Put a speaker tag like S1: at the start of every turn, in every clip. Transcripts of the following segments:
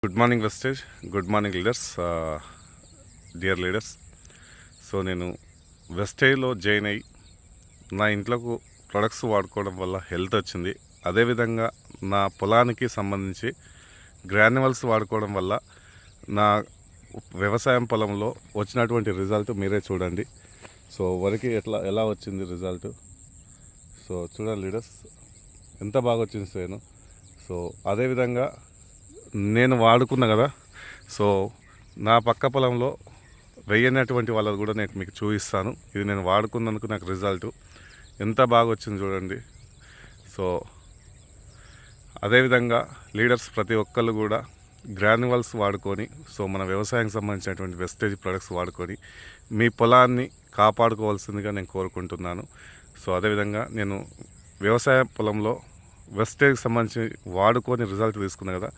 S1: Good morning Vestige, good morning leaders, dear leaders. So నేను వెస్టేజ్లో join అయ్యి నా ఇంట్లోకి ప్రొడక్ట్స్ వాడుకోవడం వల్ల హెల్త్ వచ్చింది. అదేవిధంగా నా పొలానికి సంబంధించి గ్రాన్యువల్స్ వాడుకోవడం వల్ల నా వ్యవసాయం పొలంలో వచ్చినటువంటి రిజల్ట్ మీరే చూడండి. సో వరికి ఎలా వచ్చింది రిజల్ట్. సో చూడండి లీడర్స్, ఎంత బాగా వచ్చింది సేను. సో అదేవిధంగా నేను వాడుకున్నా కదా. సో నా పక్క పొలంలో వేయనటువంటి వాళ్ళది కూడా నేను మీకు చూపిస్తాను. ఇది నేను వాడుకున్నందుకు నాకు రిజల్ట్ ఎంత బాగా వచ్చింది చూడండి. సో అదేవిధంగా లీడర్స్ ప్రతి ఒక్కళ్ళు కూడా గ్రాన్యువల్స్ వాడుకొని, సో మన వ్యవసాయానికి సంబంధించినటువంటి వెస్టేజ్ ప్రొడక్ట్స్ వాడుకొని మీ పొలాన్ని కాపాడుకోవాల్సిందిగా నేను కోరుకుంటున్నాను. సో అదేవిధంగా నేను వ్యవసాయ పొలంలో వెస్టేజ్కి సంబంధించి వాడుకొని రిజల్ట్ తీసుకున్నాను కదా.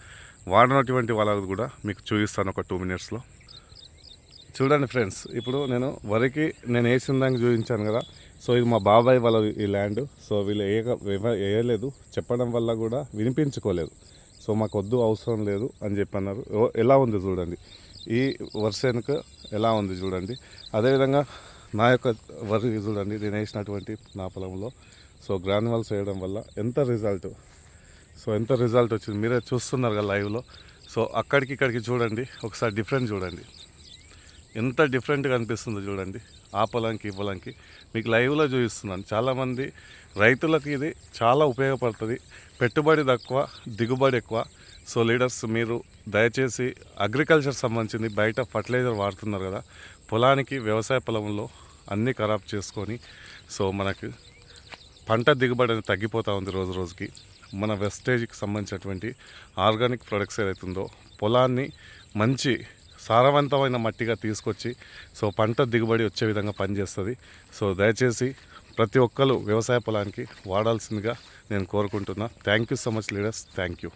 S1: వాడినటువంటి వాళ్ళది కూడా మీకు చూపిస్తాను ఒక 2 మినిట్స్లో. చూడండి ఫ్రెండ్స్, ఇప్పుడు నేను వరికి నేను వేసిన దానికి చూపించాను కదా. సో ఇది మా బాబాయ్ వాళ్ళ ఈ ల్యాండ్. సో వీళ్ళు వేయలేదు, చెప్పడం వల్ల కూడా వినిపించుకోలేదు. సో మాకు వద్దు, అవసరం లేదు అని చెప్పి అన్నారు. ఎలా ఉంది చూడండి, ఈ వర్షానికి ఎలా ఉంది చూడండి. అదేవిధంగా నా యొక్క వరి చూడండి, నేను వేసినటువంటి నా పొలంలో సో గ్రాన్యువల్స్ వేయడం వల్ల ఎంత రిజల్ట్ వచ్చింది మీరే చూస్తున్నారు కదా లైవ్లో. సో అక్కడికి ఇక్కడికి చూడండి, ఒకసారి డిఫరెంట్ చూడండి, ఎంత డిఫరెంట్గా అనిపిస్తుందో చూడండి. ఆ పొలానికి ఈ పొలానికి మీకు లైవ్లో చూపిస్తున్నాను. చాలామంది రైతులకు ఇది చాలా ఉపయోగపడుతుంది. పెట్టుబడి తక్కువ, దిగుబడి ఎక్కువ. సో లీడర్స్, మీరు దయచేసి అగ్రికల్చర్ సంబంధించింది బయట ఫర్టిలైజర్ వాడుతున్నారు కదా, పొలానికి వ్యవసాయ పొలంలో అన్నీ ఖరాబ్ చేసుకొని సో మనకి పంట దిగుబడి అనేది తగ్గిపోతూ ఉంది రోజు రోజుకి. మన వెస్టేజ్కి సంబంధించినటువంటి ఆర్గానిక్ ప్రొడక్ట్స్ ఏదైతుందో పొలాన్ని మంచి సారవంతమైన మట్టిగా తీసుకొచ్చి సో పంట దిగుబడి వచ్చే విధంగా పనిచేస్తుంది. సో దయచేసి ప్రతి ఒక్కరు వ్యవసాయ పొలానికి వాడాల్సిందిగా నేను కోరుకుంటున్నా. Thank you so much leaders, thank you.